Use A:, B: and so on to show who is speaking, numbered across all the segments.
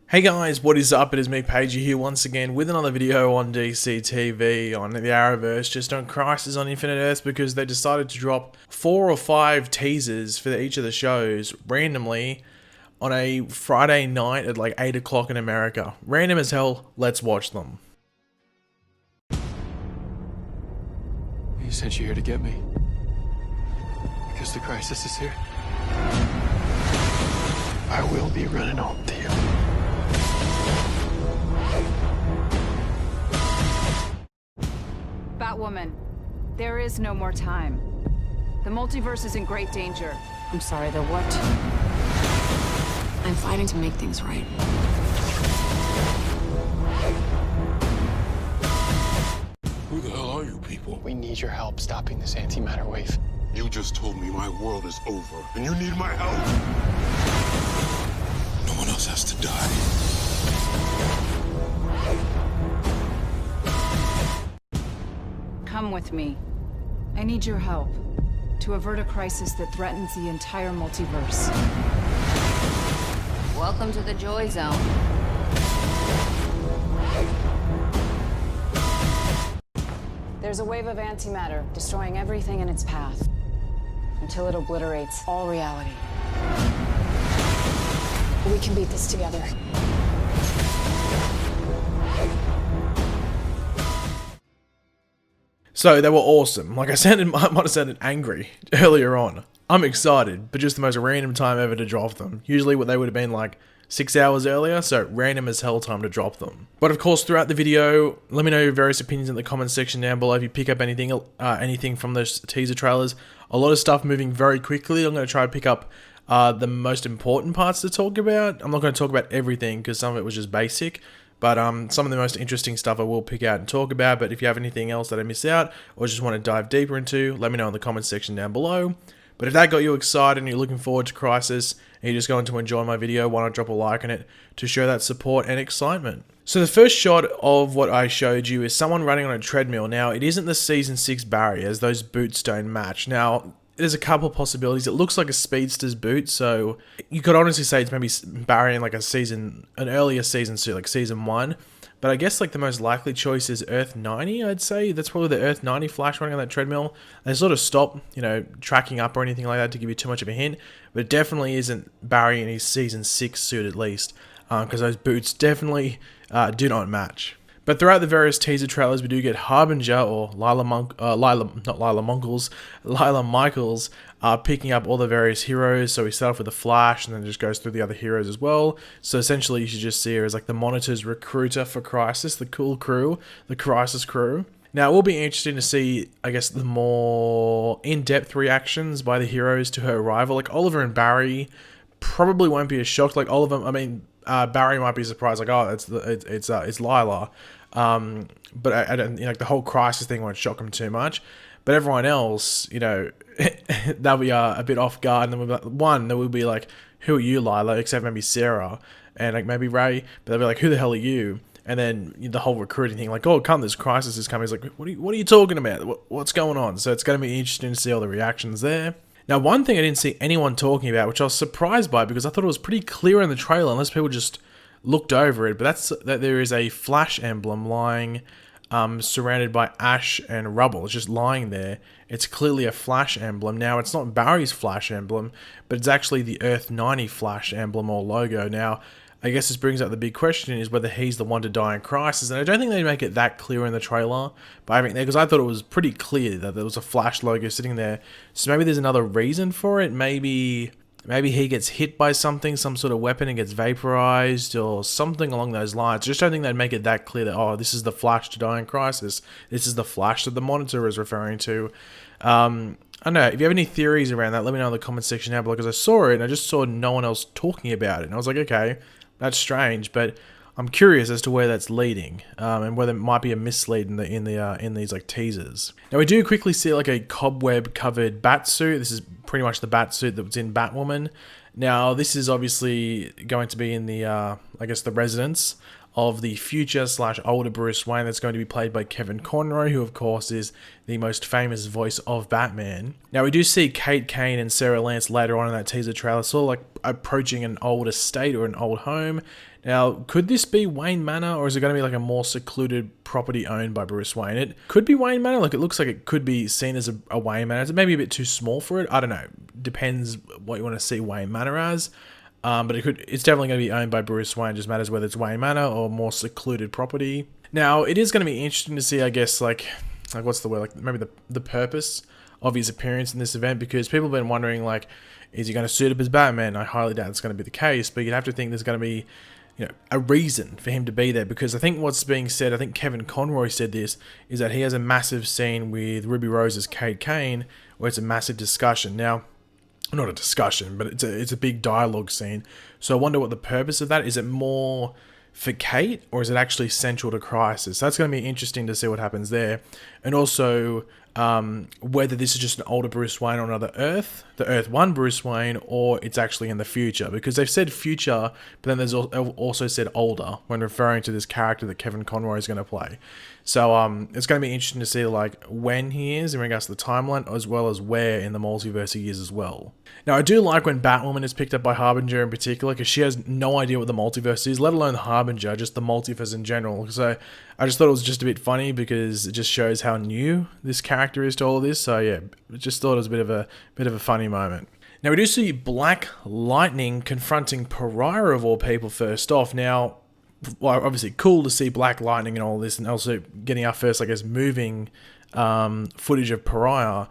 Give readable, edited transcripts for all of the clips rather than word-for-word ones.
A: Hey guys, what is up? It is me, Pagey, here once again with another video on DC TV, on the Arrowverse, just on Crisis on Infinite Earths, because they decided to drop 4 or 5 teasers for each of the shows randomly on a Friday night at like 8 o'clock in America. Random as hell, let's watch them.
B: He sent you here to get me. Because the crisis is here. I will be running home to you.
C: Batwoman, there is no more time. The multiverse is in great danger.
D: I'm sorry, the what? I'm fighting to make things right.
E: Who the hell are you people?
B: We need your help stopping this antimatter wave.
E: You just told me my world is over, and you need my help. No one else has to die.
C: Come with me. I need your help to avert a crisis that threatens the entire multiverse.
D: Welcome to the Joy Zone.
C: There's a wave of antimatter destroying everything in its path until it obliterates all reality.
D: We can beat this together.
A: So they were awesome. Like I might have sounded angry earlier on. I'm excited, but just the most random time ever to drop them. Usually what they would have been like 6 hours earlier, so random as hell time to drop them. But of course, throughout the video, let me know your various opinions in the comments section down below if you pick up anything from those teaser trailers. A lot of stuff moving very quickly. I'm going to try to pick up the most important parts to talk about. I'm not going to talk about everything because some of it was just basic. But some of the most interesting stuff I will pick out and talk about. But if you have anything else that I miss out or just want to dive deeper into, let me know in the comments section down below. But if that got you excited and you're looking forward to Crisis and you're just going to enjoy my video, why not drop a like on it to show that support and excitement. So the first shot of what I showed you is someone running on a treadmill. Now, it isn't the Season 6 Barry, as those boots don't match. Now, there's a couple possibilities. It looks like a speedster's boot, so you could honestly say it's maybe Barry in like an earlier season suit, like season 1. But I guess like the most likely choice is Earth 90, I'd say. That's probably the Earth 90 Flash running on that treadmill. They sort of stop, tracking up or anything like that to give you too much of a hint. But it definitely isn't Barry in his season 6 suit at least, because those boots definitely do not match. But throughout the various teaser trailers, we do get Harbinger, or Lila Michaels, picking up all the various heroes. So we start off with the Flash, and then it just goes through the other heroes as well. So essentially, you should just see her as like the Monitor's recruiter for Crisis, the cool crew, the Crisis crew. Now, it will be interesting to see, I guess, the more in-depth reactions by the heroes to her arrival. Like Oliver and Barry probably won't be as shocked. Like Barry might be surprised, like, oh, it's Lila. But I don't, like the whole Crisis thing won't shock him too much. But everyone else, they'll be a bit off guard. And then there will be like, who are you, Lila? Except maybe Sarah and like maybe Ray. But they'll be like, who the hell are you? And then the whole recruiting thing, like, oh, come, this Crisis is coming. He's like, what are you talking about? What's going on? So it's going to be interesting to see all the reactions there. Now, one thing I didn't see anyone talking about, which I was surprised by because I thought it was pretty clear in the trailer, unless people just looked over it, but that's that there is a Flash emblem lying surrounded by ash and rubble. It's just lying there. It's clearly a Flash emblem. Now, it's not Barry's Flash emblem, but it's actually the Earth 90 Flash emblem or logo. Now, I guess this brings up the big question is whether he's the one to die in Crisis, and I don't think they make it that clear in the trailer, because I thought it was pretty clear that there was a Flash logo sitting there. So maybe there's another reason for it. Maybe he gets hit by something, some sort of weapon, and gets vaporized or something along those lines. I just don't think they'd make it that clear that, oh, this is the Flash to die in Crisis. This is the Flash that the Monitor is referring to. I don't know. If you have any theories around that, let me know in the comment section down below, because I saw it and I just saw no one else talking about it. And I was like, okay, that's strange, but I'm curious as to where that's leading, and whether it might be a mislead in these like teasers. Now we do quickly see like a cobweb covered bat suit. This is pretty much the bat suit that was in Batwoman. Now this is obviously going to be in the I guess the residence of the future / older Bruce Wayne that's going to be played by Kevin Conroy, who of course is the most famous voice of Batman. Now we do see Kate Kane and Sarah Lance later on in that teaser trailer, sort of like approaching an old estate or an old home. Now, could this be Wayne Manor, or is it going to be like a more secluded property owned by Bruce Wayne? It could be Wayne Manor. Like, it looks like it could be seen as a Wayne Manor. It's maybe a bit too small for it. I don't know. Depends what you want to see Wayne Manor as. But it's definitely going to be owned by Bruce Wayne. It just matters whether it's Wayne Manor or more secluded property. Now, it is going to be interesting to see, I guess, like what's the word? Like maybe the purpose of his appearance in this event, because people have been wondering, like, is he going to suit up as Batman? I highly doubt it's going to be the case, but you'd have to think there's going to be, a reason for him to be there, because I think what's being said, I think Kevin Conroy said this, is that he has a massive scene with Ruby Rose's Kate Kane where it's a massive discussion. Now, not a discussion, but it's a big dialogue scene. So I wonder what the purpose of that is. It more for Kate, or is it actually central to Crisis? That's going to be interesting to see what happens there. And also whether this is just an older Bruce Wayne on another Earth, the Earth 1 Bruce Wayne, or it's actually in the future. Because they've said future, but then there's also said older when referring to this character that Kevin Conroy is going to play. So it's going to be interesting to see like when he is in regards to the timeline, as well as where in the multiverse he is as well. Now, I do like when Batwoman is picked up by Harbinger in particular, because she has no idea what the multiverse is, let alone the Harbinger, just the multiverse in general. So I just thought it was just a bit funny, because it just shows how new this character is to all of this. So yeah, just thought it was a bit of a funny moment. Now we do see Black Lightning confronting Pariah of all people first off. Now, well, obviously cool to see Black Lightning and all this, and also getting our first, I guess, moving footage of Pariah.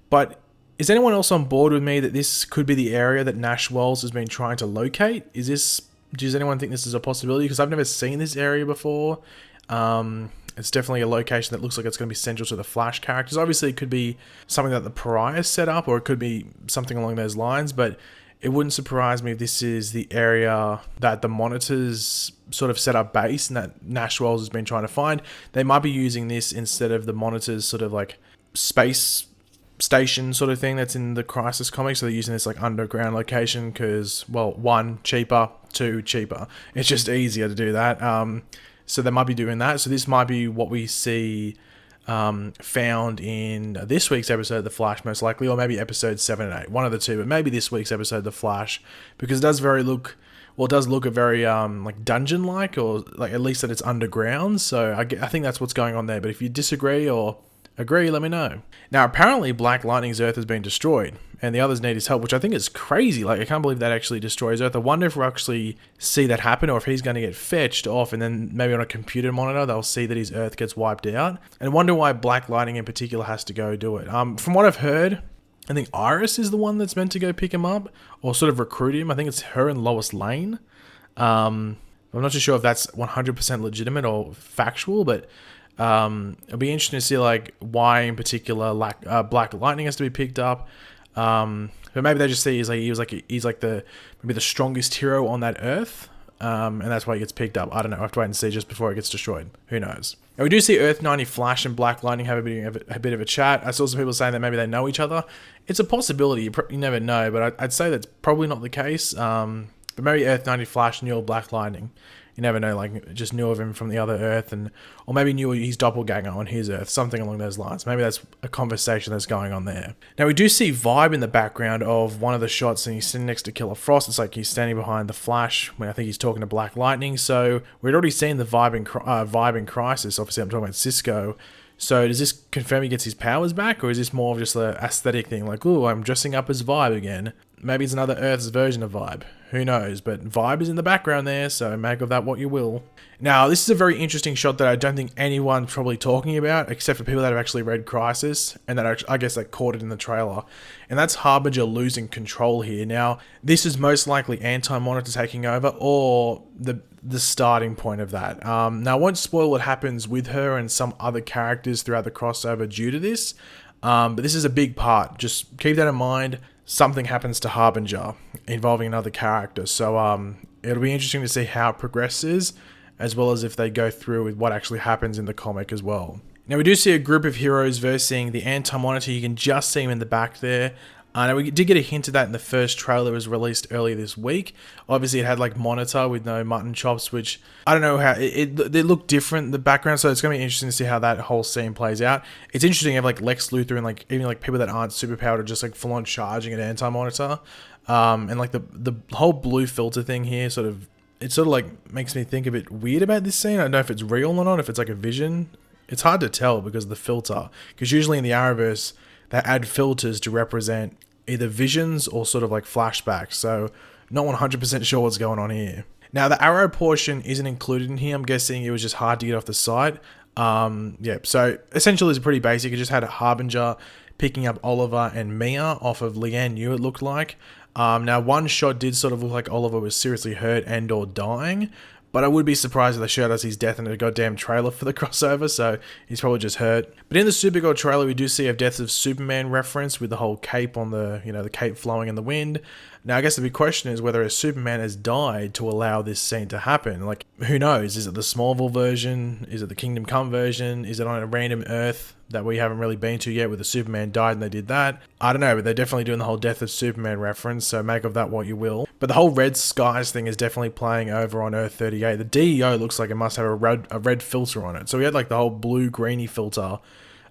A: But is anyone else on board with me that this could be the area that Nash Wells has been trying to locate? Does anyone think this is a possibility? Because I've never seen this area before. It's definitely a location that looks like it's going to be central to the Flash characters. Obviously, it could be something that the Pariah set up, or it could be something along those lines, but it wouldn't surprise me if this is the area that the Monitors sort of set up base and that Nash Wells has been trying to find. They might be using this instead of the Monitors sort of like space station sort of thing that's in the Crisis comics. So they're using this like underground location because, well, 1, cheaper, 2, cheaper. It's just easier to do that. So they might be doing that. So this might be what we see found in this week's episode of The Flash, most likely, or maybe episode 7 and 8, one of the two, but maybe this week's episode of The Flash, because it does look a very like dungeon-like, or like at least that it's underground. So I think that's what's going on there. But if you disagree or agree, let me know. Now, apparently Black Lightning's Earth has been destroyed, and the others need his help, which I think is crazy. Like, I can't believe that actually destroys Earth. I wonder if we'll actually see that happen, or if he's going to get fetched off, and then maybe on a computer monitor they'll see that his Earth gets wiped out. And I wonder why Black Lightning in particular has to go do it. From what I've heard, I think Iris is the one that's meant to go pick him up, or sort of recruit him. I think it's her and Lois Lane. I'm not too sure if that's 100% legitimate or factual, but it'll be interesting to see like why in particular Black Lightning has to be picked up. But maybe they just see he's like the strongest hero on that Earth, and that's why he gets picked up. I don't know. I have to wait and see just before it gets destroyed. Who knows? Now, we do see Earth 90 Flash and Black Lightning have a bit of a chat. I saw some people saying that maybe they know each other. It's a possibility. You never know, but I'd say that's probably not the case. But maybe Earth 90 Flash knew Black Lightning. You never know, like, just knew of him from the other Earth, or maybe knew his doppelganger on his Earth, something along those lines. Maybe that's a conversation that's going on there. Now, we do see Vibe in the background of one of the shots, and he's sitting next to Killer Frost. It's like he's standing behind the Flash when I think he's talking to Black Lightning. So we'd already seen the Vibe in Crisis. Obviously, I'm talking about Cisco. So does this confirm he gets his powers back, or is this more of just an aesthetic thing? Like, ooh, I'm dressing up as Vibe again. Maybe it's another Earth's version of Vibe. Who knows? But Vibe is in the background there, so make of that what you will. Now, this is a very interesting shot that I don't think anyone's probably talking about, except for people that have actually read Crisis, and that I guess that caught it in the trailer. And that's Harbinger losing control here. Now, this is most likely Anti-Monitor taking over, or the starting point of that. Now, I won't spoil what happens with her and some other characters throughout the crossover due to this, but this is a big part. Just keep that in mind. Something happens to Harbinger involving another character. So it'll be interesting to see how it progresses, as well as if they go through with what actually happens in the comic as well. Now, we do see a group of heroes versing the Anti-Monitor. You can just see him in the back there. Now we did get a hint of that in the first trailer that was released earlier this week. Obviously, it had like monitor with no mutton chops, which I don't know how they look different, the background. So it's going to be interesting to see how that whole scene plays out. It's interesting to have like Lex Luthor and like even like people that aren't superpowered are just like full on charging an anti-monitor. And like the whole blue filter thing here it sort of like makes me think a bit weird about this scene. I don't know if it's real or not, if it's like a vision. It's hard to tell because of the filter. Because usually in the Arrowverse, they add filters to represent either visions or sort of like flashbacks. So not 100% sure what's going on here. Now the Arrow portion isn't included in here. I'm guessing it was just hard to get off the site. Yeah, so essentially it's pretty basic. It just had a Harbinger picking up Oliver and Mia off of Leanne New, it looked like. Now one shot did sort of look like Oliver was seriously hurt and or dying. But I would be surprised if they showed us his death in a goddamn trailer for the crossover, so he's probably just hurt. But in the Supergirl trailer, we do see a Death of Superman reference with the whole cape on the, the cape flowing in the wind. Now, I guess the big question is whether a Superman has died to allow this scene to happen. Like, who knows? Is it the Smallville version? Is it the Kingdom Come version? Is it on a random Earth that we haven't really been to yet where the Superman died and they did that? I don't know, but they're definitely doing the whole Death of Superman reference, so make of that what you will. But the whole red skies thing is definitely playing over on Earth 38. The DEO looks like it must have a red filter on it. So we had like the whole blue-greeny filter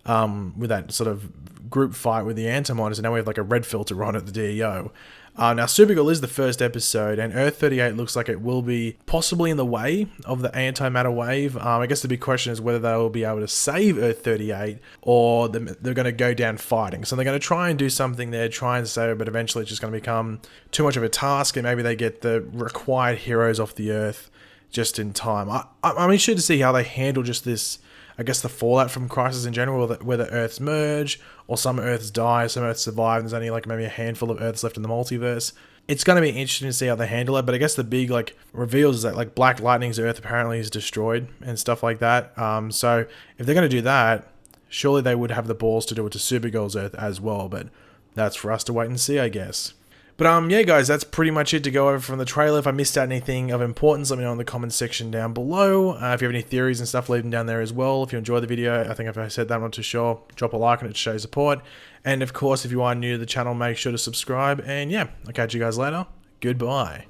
A: with that sort of group fight with the Antimonitors, and now we have like a red filter on it, the DEO. Now, Supergirl is the first episode, and Earth 38 looks like it will be possibly in the way of the antimatter wave. I guess the big question is whether they will be able to save Earth 38, or they're going to go down fighting. So they're going to try and do something there, try and save it, but eventually it's just going to become too much of a task, and maybe they get the required heroes off the Earth just in time. I'm interested to see how they handle just this, I guess, the fallout from Crisis in general, whether Earths merge, or some Earths die, some Earths survive, and there's only like maybe a handful of Earths left in the multiverse. It's going to be interesting to see how they handle it, but I guess the big like reveals is that like Black Lightning's Earth apparently is destroyed and stuff like that. So if they're going to do that, surely they would have the balls to do it to Supergirl's Earth as well, but that's for us to wait and see, I guess. But yeah guys, that's pretty much it to go over from the trailer. If I missed out anything of importance, let me know in the comments section down below. If you have any theories and stuff, leave them down there as well. If you enjoyed the video, I think if I said that, I'm not too sure, drop a like on it to show support. And of course, if you are new to the channel, make sure to subscribe. And yeah, I'll catch you guys later. Goodbye.